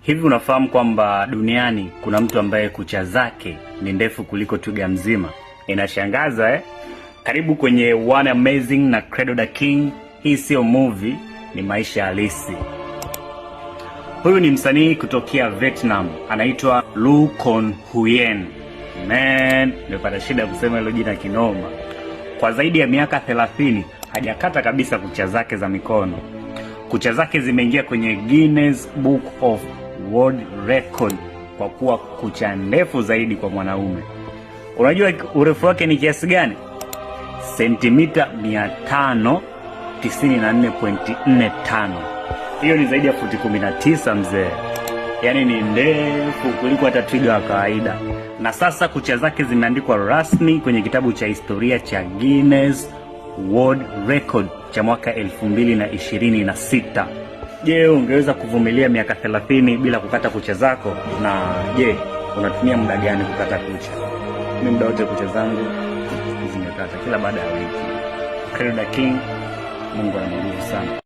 Hivi unafahamu kwamba duniani kuna mtu ambaye kucha zake ni ndefu kuliko twiga mzima? Inashangaza eh? Karibu kwenye One Amazing na Credo the King. Hii sio movie, ni maisha halisi. Huyu ni msanii kutokea Vietnam, anaitwa Lu Con Huyen. Man, nimepata shida kusema hilo jina kinoma. Kwa zaidi ya miaka 30 hajakata kabisa kucha zake za mikono. Kucha zake zimeingia kwenye Guinness Book of World Record kwa kuwa kucha ndefu zaidi kwa mwanaume. Unajua urefu wake ni kiasi gani? Sentimita 594.45. Hiyo ni zaidi ya futi 19 mzee. Yaani ni ndefu kuliko hata twiga wa kawaida. Na sasa kucha zake zimeandikwa rasmi kwenye kitabu cha historia cha Guinness World Record cha mwaka 2026. Je, ungeweza kuvumilia miaka 30 bila kukata kucha zako? Na je, unatumia muda gani kukata kucha? Mimi muda wote kucha zangu zimekata kila baada ya wiki. Credo the King, Mungu anamwamini sana.